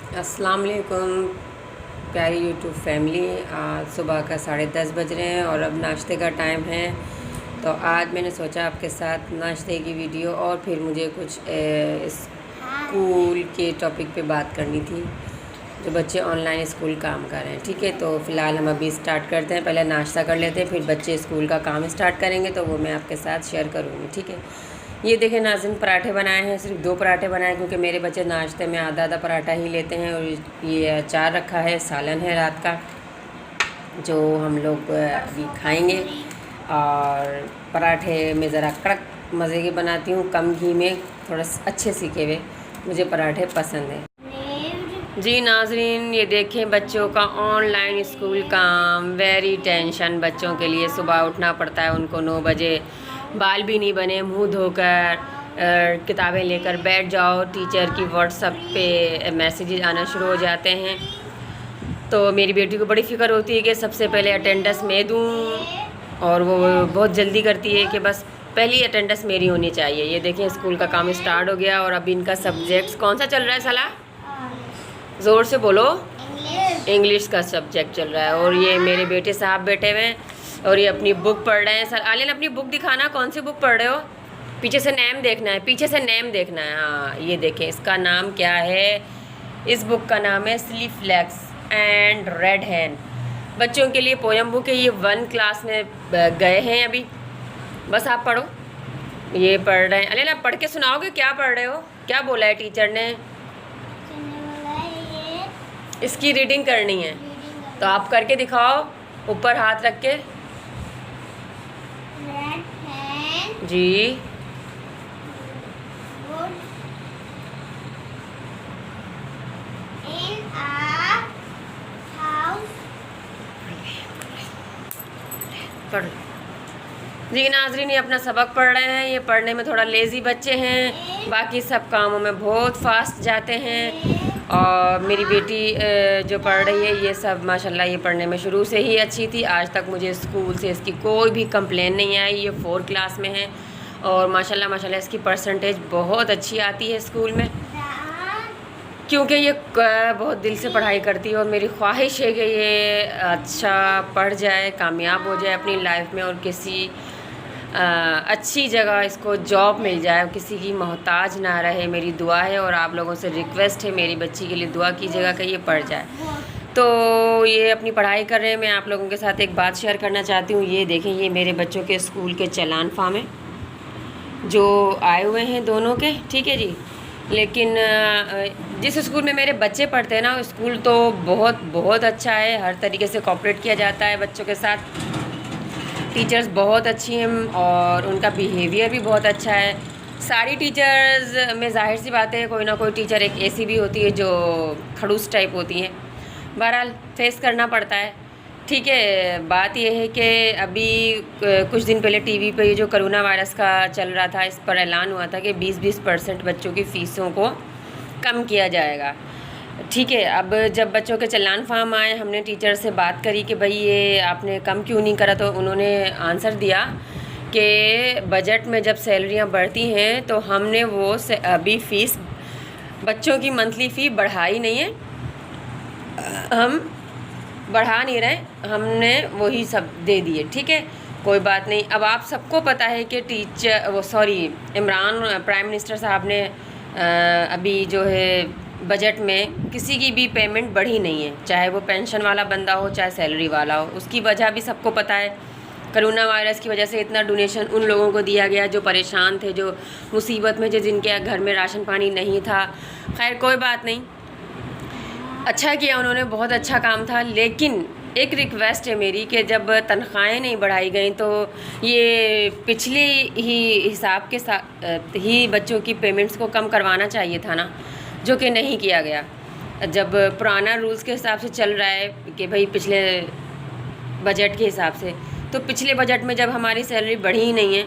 अस्सलाम वालेकुम प्यारी यूट्यूब फैमिली। आज सुबह का 10:30 बज रहे हैं और अब नाश्ते का टाइम है। तो आज मैंने सोचा आपके साथ नाश्ते की वीडियो और फिर मुझे कुछ स्कूल के टॉपिक पे बात करनी थी, जो बच्चे ऑनलाइन स्कूल काम कर रहे हैं। ठीक है, तो फ़िलहाल हम अभी स्टार्ट करते हैं। पहले नाश्ता कर लेते हैं, फिर बच्चे स्कूल का काम स्टार्ट करेंगे तो वो मैं आपके साथ शेयर करूँगी। ठीक है, ये देखें नाज़रीन, पराठे बनाए हैं। सिर्फ 2 पराठे बनाए क्योंकि मेरे बच्चे नाश्ते में आधा आधा पराठा ही लेते हैं। और ये अचार रखा है, सालन है रात का, जो हम लोग अभी खाएंगे। और पराठे में ज़रा कड़क मज़े के बनाती हूँ, कम घी में, थोड़ा अच्छे सीखे हुए। मुझे पराठे पसंद हैं। जी नाज़रीन, ये देखें बच्चों का ऑनलाइन स्कूल काम। वेरी टेंशन बच्चों के लिए। सुबह उठना पड़ता है उनको 9 बजे, बाल भी नहीं बने, मुंह धोकर किताबें लेकर बैठ जाओ। टीचर की व्हाट्सएप पे मैसेजेस आना शुरू हो जाते हैं। तो मेरी बेटी को बड़ी फ़िक्र होती है कि सबसे पहले अटेंडेंस मैं दूँ, और वो बहुत जल्दी करती है कि बस पहली अटेंडेंस मेरी होनी चाहिए। ये देखें स्कूल का काम स्टार्ट हो गया और अभी इनका सब्जेक्ट्स कौन सा चल रहा है? सलाह, ज़ोर से बोलो। इंग्लिश का सब्जेक्ट चल रहा है। और ये मेरे बेटे साहब बैठे हुए हैं और ये अपनी बुक पढ़ रहे हैं। सर आलिन, अपनी बुक दिखाना, कौन सी बुक पढ़ रहे हो? पीछे से नेम देखना है, पीछे से नेम देखना है। हाँ, ये देखें इसका नाम क्या है। इस बुक का नाम है स्लीपलेस एंड रेड हैंड। बच्चों के लिए पोयम बुक है। ये 1 क्लास में गए हैं अभी। बस आप पढ़ो। ये पढ़ रहे हैं। अलिन, आप पढ़ के सुनाओगे? क्या पढ़ रहे हो? क्या बोला है टीचर ने? इसकी रीडिंग करनी है तो आप करके दिखाओ, ऊपर हाथ रख के। जी, पढ़। जी नाज़रीन, ये अपना सबक पढ़ रहे हैं। ये पढ़ने में थोड़ा लेज़ी बच्चे हैं, बाकी सब कामों में बहुत फास्ट जाते हैं। और मेरी बेटी जो पढ़ रही है, ये सब माशाल्लाह ये पढ़ने में शुरू से ही अच्छी थी। आज तक मुझे स्कूल से इसकी कोई भी कंप्लेन नहीं आई। ये 4 क्लास में है और माशाल्लाह माशाल्लाह इसकी परसेंटेज बहुत अच्छी आती है स्कूल में, क्योंकि ये बहुत दिल से पढ़ाई करती है। और मेरी ख्वाहिश है कि ये अच्छा पढ़ जाए, कामयाब हो जाए अपनी लाइफ में और किसी अच्छी जगह इसको जॉब मिल जाए, किसी की मोहताज ना रहे। मेरी दुआ है और आप लोगों से रिक्वेस्ट है, मेरी बच्ची के लिए दुआ कीजिएगा कि ये पढ़ जाए। तो ये अपनी पढ़ाई कर रहे हैं। मैं आप लोगों के साथ एक बात शेयर करना चाहती हूँ। ये देखें, ये मेरे बच्चों के स्कूल के चालान फार्म है जो आए हुए हैं दोनों के। ठीक है जी, लेकिन जिस स्कूल में मेरे बच्चे पढ़ते हैं ना, स्कूल तो बहुत बहुत अच्छा है। हर तरीके से कोऑपरेट किया जाता है बच्चों के साथ। टीचर्स बहुत अच्छी हैं और उनका बिहेवियर भी बहुत अच्छा है। सारी टीचर्स में जाहिर सी बात है कोई ना कोई टीचर एक ऐसी भी होती है जो खड़ूस टाइप होती है। बहरहाल फेस करना पड़ता है। ठीक है, बात यह है कि अभी कुछ दिन पहले टीवी पे ये जो कोरोना वायरस का चल रहा था, इस पर ऐलान हुआ था कि 20% बच्चों की फ़ीसों को कम किया जाएगा। ठीक है, अब जब बच्चों के चालान फार्म आए, हमने टीचर से बात करी कि भाई ये आपने कम क्यों नहीं करा, तो उन्होंने आंसर दिया कि बजट में जब सैलरियां बढ़ती हैं तो हमने वो अभी फ़ीस, बच्चों की मंथली फ़ी बढ़ाई नहीं है, हम बढ़ा नहीं रहे, हमने वही सब दे दिए। ठीक है, कोई बात नहीं। अब आप सबको पता है कि इमरान प्राइम मिनिस्टर साहब ने अभी जो है बजट में किसी की भी पेमेंट बढ़ी नहीं है, चाहे वो पेंशन वाला बंदा हो चाहे सैलरी वाला हो। उसकी वजह भी सबको पता है। कोरोना वायरस की वजह से इतना डोनेशन उन लोगों को दिया गया जो परेशान थे, जो मुसीबत में, जो जिनके घर में राशन पानी नहीं था। खैर कोई बात नहीं, अच्छा किया उन्होंने, बहुत अच्छा काम था। लेकिन एक रिक्वेस्ट है मेरी कि जब तनख्वाहें नहीं बढ़ाई गई तो ये पिछले ही हिसाब के साथ ही बच्चों की पेमेंट्स को कम करवाना चाहिए था ना, जो कि नहीं किया गया। जब पुराना रूल्स के हिसाब से चल रहा है कि भाई पिछले बजट के हिसाब से, तो पिछले बजट में जब हमारी सैलरी बढ़ी ही नहीं है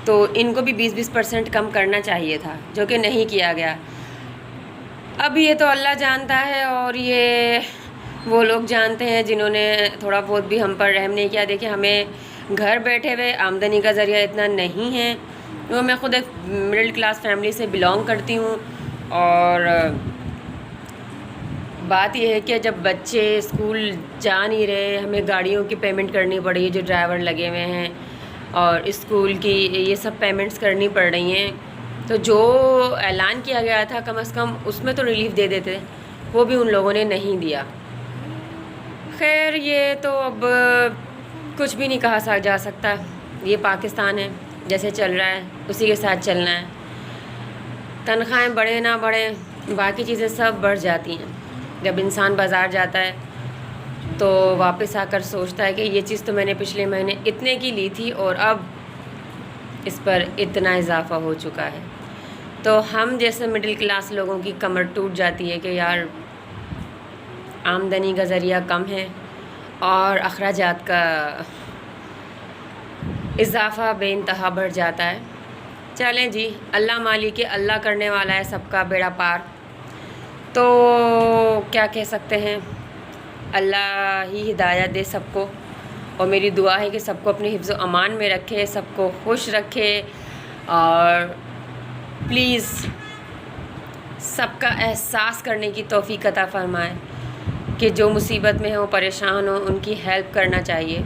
तो इनको भी 20% कम करना चाहिए था, जो कि नहीं किया गया। अब ये तो अल्लाह जानता है और ये वो लोग जानते हैं जिन्होंने थोड़ा बहुत भी हम पर रहम नहीं किया। देखिए, हमें घर बैठे हुए आमदनी का ज़रिया इतना नहीं है। वो मैं ख़ुद एक मिडिल क्लास फैमिली से बिलोंग करती हूँ और बात यह है कि जब बच्चे स्कूल जा नहीं रहे, हमें गाड़ियों की पेमेंट करनी पड़ रही है, जो ड्राइवर लगे हुए हैं, और स्कूल की ये सब पेमेंट्स करनी पड़ रही हैं, तो जो ऐलान किया गया था कम से कम उसमें तो रिलीफ दे देते, वो भी उन लोगों ने नहीं दिया। खैर ये तो अब कुछ भी नहीं कहा जा सकता, ये पाकिस्तान है, जैसे चल रहा है उसी के साथ चलना है। तनख्वाहें बढ़े ना बढ़े, बाकी चीज़ें सब बढ़ जाती हैं। जब इंसान बाज़ार जाता है तो वापस आकर सोचता है कि ये चीज़ तो मैंने पिछले महीने इतने की ली थी और अब इस पर इतना इजाफ़ा हो चुका है। तो हम जैसे मिडिल क्लास लोगों की कमर टूट जाती है कि यार आमदनी का ज़रिया कम है और अखराजात का इजाफ़ा बेइंतहा बढ़ जाता है। चलें जी, अल्लाह मालिक, अल्लाह करने वाला है सबका बेड़ा पार। तो क्या कह सकते हैं, अल्लाह ही हिदायत दे सबको, और मेरी दुआ है कि सबको अपने हिफ्ज़ व अमान में रखे, सबको खुश रखे, और प्लीज़ सबका एहसास करने की तौफ़ीक अता फ़रमाए कि जो मुसीबत में हो, परेशान हो, उनकी हेल्प करना चाहिए,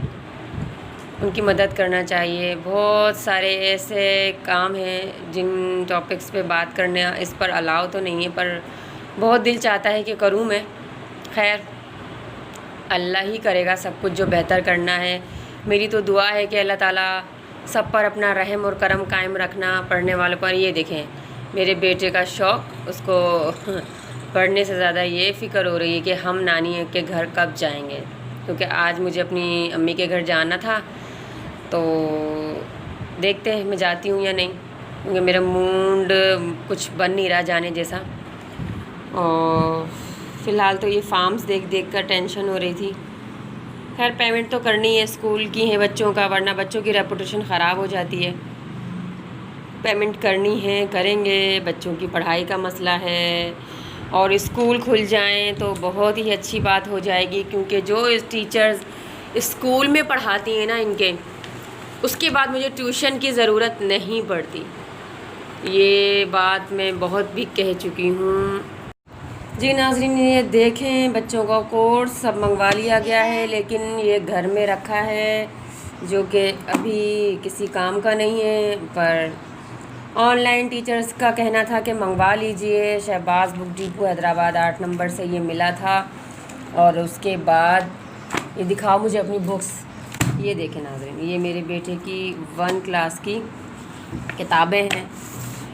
उनकी मदद करना चाहिए। बहुत सारे ऐसे काम हैं जिन टॉपिक्स पे बात करने इस पर अलाउ तो नहीं है, पर बहुत दिल चाहता है कि करूं मैं। खैर अल्लाह ही करेगा सब कुछ, जो बेहतर करना है। मेरी तो दुआ है कि अल्लाह ताला सब पर अपना रहम और करम कायम रखना, पढ़ने वालों पर। ये देखें मेरे बेटे का शौक़, उसको पढ़ने से ज़्यादा ये फ़िक्र हो रही है कि हम नानी के घर कब जाएंगे, क्योंकि आज मुझे अपनी अम्मी के घर जाना था। तो देखते हैं मैं जाती हूँ या नहीं, क्योंकि मेरा मूड कुछ बन नहीं रहा जाने जैसा। और फ़िलहाल तो ये फार्म्स देख देख कर टेंशन हो रही थी। खैर पेमेंट तो करनी है, स्कूल की है बच्चों का, वरना बच्चों की रेपुटेशन ख़राब हो जाती है। पेमेंट करनी है, करेंगे। बच्चों की पढ़ाई का मसला है, और स्कूल खुल जाएं तो बहुत ही अच्छी बात हो जाएगी, क्योंकि जो टीचर्स स्कूल में पढ़ाती हैं ना इनके, उसके बाद मुझे ट्यूशन की ज़रूरत नहीं पड़ती। ये बात मैं बहुत भी कह चुकी हूँ जी। नाज़रीन ये देखें, बच्चों का कोर्स सब मंगवा लिया गया है, लेकिन ये घर में रखा है, जो कि अभी किसी काम का नहीं है। पर ऑनलाइन टीचर्स का कहना था कि मंगवा लीजिए। Shahbaz book depot Hyderabad 8 number से ये मिला था। और उसके बाद ये दिखाओ मुझे अपनी बुक्स। ये देखें नाज़रीन, ये मेरे बेटे की 1 क्लास की किताबें हैं।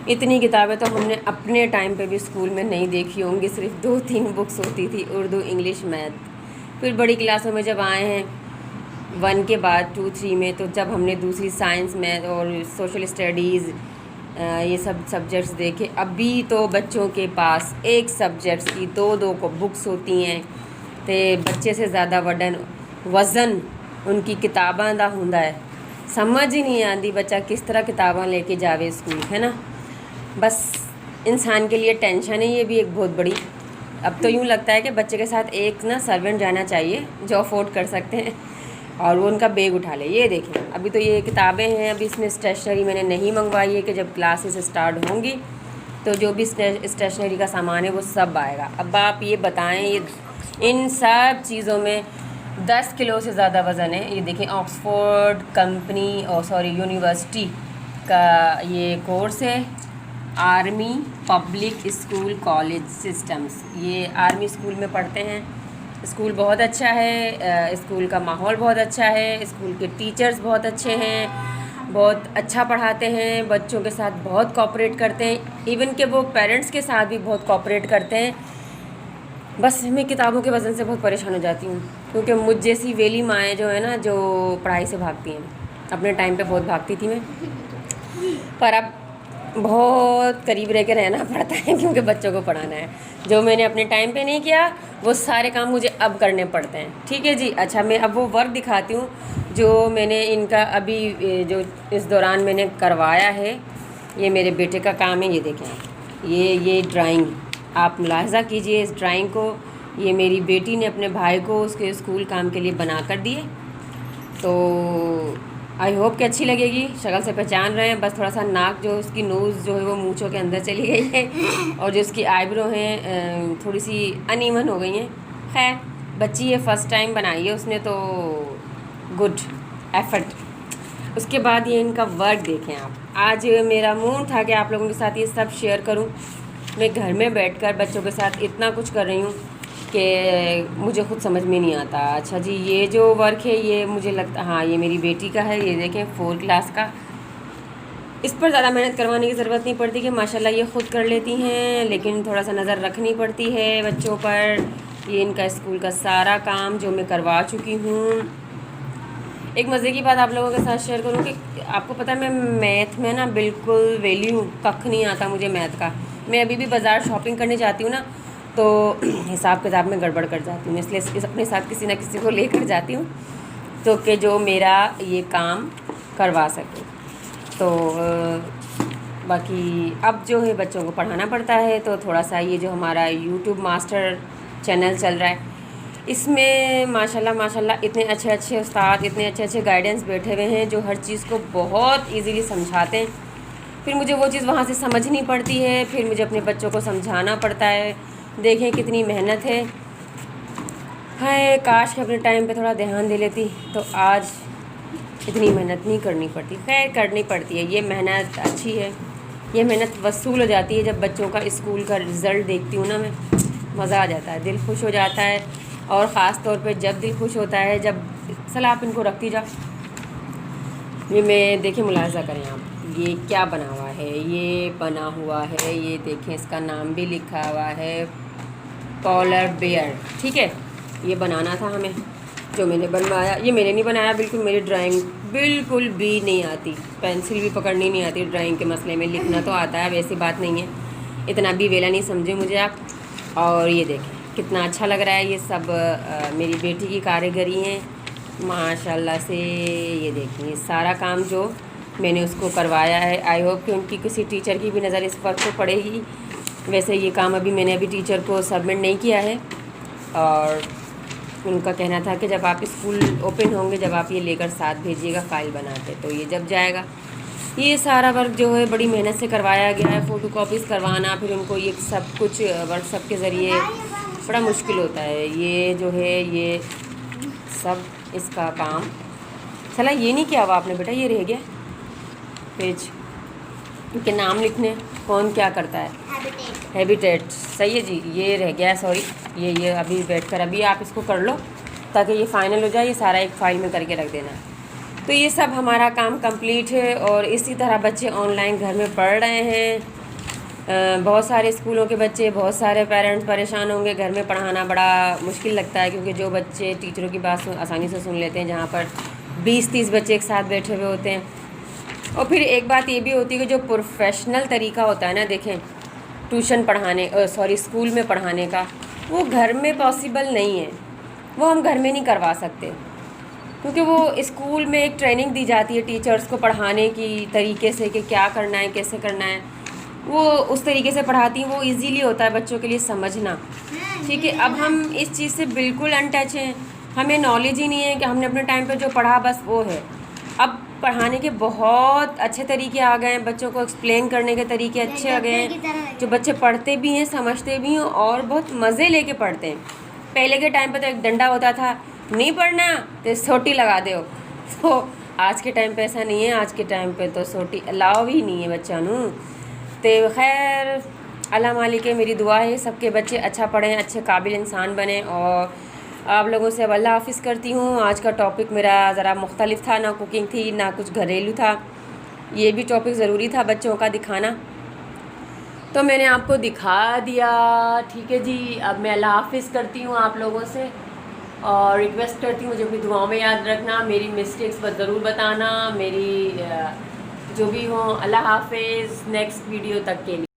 इतनी किताबें तो हमने अपने टाइम पे भी स्कूल में नहीं देखी होंगी, सिर्फ 2-3 बुक्स होती थी, उर्दू, इंग्लिश, मैथ। फिर बड़ी क्लासों में जब आए हैं 1 के बाद 2-3 में, तो जब हमने दूसरी साइंस, मैथ और सोशल स्टडीज़ ये सब सब्जेक्ट्स देखे। अभी तो बच्चों के पास एक सब्जेक्ट्स की 2-2 को बुक्स होती हैं, तो बच्चे से ज़्यादा वज़न उनकी किताबां दा हुंदा है। समझ ही नहीं आती बच्चा किस तरह किताबां लेके जावे स्कूल, है ना। बस इंसान के लिए टेंशन है ये भी एक बहुत बड़ी। अब तो यूँ लगता है कि बच्चे के साथ एक ना सर्वेंट जाना चाहिए जो अफोर्ड कर सकते हैं, और वो उनका बैग उठा ले। ये देखें, अभी तो ये किताबें हैं। अभी इसमें स्टेशनरी मैंने नहीं मंगवाई है कि जब क्लासेस स्टार्ट होंगी तो जो भी स्टेशनरी का सामान है वो सब आएगा। अब आप ये बताएं, ये इन सब चीज़ों में 10 किलो से ज़्यादा वज़न है। ये देखें, ऑक्सफोर्ड कंपनी यूनिवर्सिटी का ये कोर्स है, army public school college systems. ये आर्मी स्कूल में पढ़ते हैं। स्कूल बहुत अच्छा है, स्कूल का माहौल बहुत अच्छा है, स्कूल के टीचर्स बहुत अच्छे हैं, बहुत अच्छा पढ़ाते हैं, बच्चों के साथ बहुत कोऑपरेट करते हैं, इवन के वो पेरेंट्स के साथ भी बहुत कोऑपरेट करते हैं। बस मैं किताबों के वज़न से बहुत परेशान हो जाती हूँ, क्योंकि मुझ जैसी वेली माएँ जो है ना, जो पढ़ाई से भागती हैं। अपने टाइम पे बहुत भागती थी मैं, पर अब बहुत करीब रह के रहना पड़ता है, क्योंकि बच्चों को पढ़ाना है। जो मैंने अपने टाइम पे नहीं किया वो सारे काम मुझे अब करने पड़ते हैं। ठीक है जी। अच्छा, मैं अब वो वर्क दिखाती हूँ जो मैंने इनका अभी जो इस दौरान मैंने करवाया है। ये मेरे बेटे का काम है। ये देखें, ये ड्राइंग आप मुलाहज़ा कीजिए इस ड्राइंग को। ये मेरी बेटी ने अपने भाई को उसके स्कूल काम के लिए बना कर दिए। तो आई होप कि अच्छी लगेगी। शक्ल से पहचान रहे हैं, बस थोड़ा सा नाक जो उसकी नोज़ जो है वो मूँछों के अंदर चली गई है और जो उसकी आईब्रो हैं थोड़ी सी अनइवन हो गई हैं। खैर बच्ची है, फ़र्स्ट टाइम बनाई है उसने, तो गुड एफर्ट। उसके बाद ये इनका वर्क देखें आप। आज मेरा मूड था कि आप लोगों के साथ ये सब शेयर करूं। मैं घर में बैठकर बच्चों के साथ इतना कुछ कर रही हूँ कि मुझे खुद समझ में नहीं आता। अच्छा जी, ये जो वर्क है ये मुझे लगता, हाँ ये मेरी बेटी का है, ये देखें 4 क्लास का। इस पर ज़्यादा मेहनत करवाने की ज़रूरत नहीं पड़ती कि माशाल्लाह ये ख़ुद कर लेती हैं, लेकिन थोड़ा सा नज़र रखनी पड़ती है बच्चों पर। ये इनका स्कूल का सारा काम जो मैं करवा चुकी हूँ। एक मज़े की बात आप लोगों के साथ शेयर करूँ कि आपको पता है मैं मैथ में ना बिल्कुल वैल्यू कख नहीं आता मुझे मैथ का। मैं अभी भी बाज़ार शॉपिंग करने जाती हूँ ना, तो हिसाब किताब में गड़बड़ कर जाती हूँ, इसलिए अपने साथ किसी ना किसी को लेकर जाती हूँ तो कि जो मेरा ये काम करवा सके। तो बाकी अब जो है बच्चों को पढ़ाना पड़ता है, तो थोड़ा सा ये जो हमारा यूट्यूब मास्टर चैनल चल रहा है, इसमें माशाल्लाह इतने अच्छे अच्छे उस्ताद, इतने अच्छे अच्छे गाइडेंस बैठे हुए हैं जो हर चीज़ को बहुत इजीली समझाते हैं। फिर मुझे वो चीज़ वहाँ से समझनी पड़ती है, फिर मुझे अपने बच्चों को समझाना पड़ता है। देखें कितनी मेहनत है। हाय काश कि अपने टाइम पे थोड़ा ध्यान दे लेती तो आज इतनी मेहनत नहीं करनी पड़ती। खैर करनी पड़ती है, ये मेहनत अच्छी है, ये मेहनत वसूल हो जाती है। जब बच्चों का स्कूल का रिज़ल्ट देखती हूँ ना मैं, मज़ा आ जाता है, दिल खुश हो जाता है। और ख़ास तौर पे जब दिल खुश होता है, जब सलाह आप इनको रखती जाओ। ये मैं देखें, मुलाहिज़ा करें आप, ये क्या बना हुआ है, ये बना हुआ है, ये देखें इसका नाम भी लिखा हुआ है पोलर बेयर। ठीक है, ये बनाना था हमें, जो मैंने बनवाया। ये मैंने नहीं बनाया, बिल्कुल मेरी ड्राइंग बिल्कुल भी नहीं आती, पेंसिल भी पकड़नी नहीं आती ड्राइंग के मसले में। लिखना तो आता है, वैसी बात नहीं है, इतना भी वेला नहीं समझे मुझे आप। और ये देखें कितना अच्छा लग रहा है, ये सब मेरी बेटी की कारीगरी हैं माशाल्लाह से। ये देखिए सारा काम जो मैंने उसको करवाया है, आई होप कि उनकी किसी टीचर की भी नज़र इस वक्त को पड़ेगी। वैसे ये काम अभी टीचर को सबमिट नहीं किया है, और उनका कहना था कि जब आप स्कूल ओपन होंगे, जब आप ये लेकर साथ भेजिएगा फ़ाइल बना के, तो ये जब जाएगा। ये सारा वर्क जो है बड़ी मेहनत से करवाया गया है, फ़ोटो कॉपीज़ करवाना, फिर उनको ये सब कुछ व्हाट्सएप के ज़रिए बड़ा मुश्किल होता है। ये जो है ये सब इसका काम चला। ये नहीं किया हुआ आपने बेटा, ये रह गया पेज के नाम लिखने, कौन क्या करता है, हैबिटेट सही है जी, ये रह गया है, सॉरी। ये अभी बैठकर अभी आप इसको कर लो ताकि ये फ़ाइनल हो जाए। ये सारा एक फ़ाइल में करके रख देना। तो ये सब हमारा काम कंप्लीट है, और इसी तरह बच्चे ऑनलाइन घर में पढ़ रहे हैं। बहुत सारे स्कूलों के बच्चे, बहुत सारे पेरेंट्स परेशान होंगे। घर में पढ़ाना बड़ा मुश्किल लगता है, क्योंकि जो बच्चे टीचरों की बात आसानी से सुन लेते हैं, जहाँ पर 20-30 बच्चे एक साथ बैठे हुए होते हैं। और फिर एक बात ये भी होती है कि जो प्रोफेशनल तरीका होता है ना, देखें ट्यूशन पढ़ाने, स्कूल में पढ़ाने का, वो घर में पॉसिबल नहीं है, वो हम घर में नहीं करवा सकते। क्योंकि वो स्कूल में एक ट्रेनिंग दी जाती है टीचर्स को पढ़ाने की तरीके से, कि क्या करना है, कैसे करना है, वो उस तरीके से पढ़ाती हैं, वो इजीली होता है बच्चों के लिए समझना। ठीक है, अब हम इस चीज़ से बिल्कुल अनटच हैं, हमें नॉलेज ही नहीं है कि हमने अपने टाइम पे जो पढ़ा बस वो है। अब पढ़ाने के बहुत अच्छे तरीके आ गए हैं, बच्चों को एक्सप्लेन करने के तरीके अच्छे आ गए हैं, जो बच्चे पढ़ते भी हैं, समझते भी हैं, और बहुत मज़े लेके पढ़ते हैं। पहले के टाइम पे तो एक डंडा होता था, नहीं पढ़ना तो सोटी लगा दो। तो आज के टाइम पे ऐसा नहीं है, आज के टाइम पे तो सोटी अलाउ ही नहीं है बच्चा नू। तो खैर अल्लाह मालिक है, मेरी दुआ है सबके बच्चे अच्छा पढ़ें, अच्छे काबिल इंसान बने। और आप लोगों से अब अल्लाह हाफ़िज़ करती हूँ। आज का टॉपिक मेरा ज़रा मुख्तलिफ था, ना कुकिंग थी ना कुछ घरेलू था, ये भी टॉपिक ज़रूरी था बच्चों का दिखाना, तो मैंने आपको दिखा दिया। ठीक है जी, अब मैं अल्लाह हाफ़िज़ करती हूँ आप लोगों से, और रिक्वेस्ट करती हूँ मुझे अपनी दुआओं में याद रखना, मेरी मिस्टेक्स पर ज़रूर बताना, मेरी जो भी हो। अल्लाह हाफ़िज़, नेक्स्ट वीडियो तक के लिए।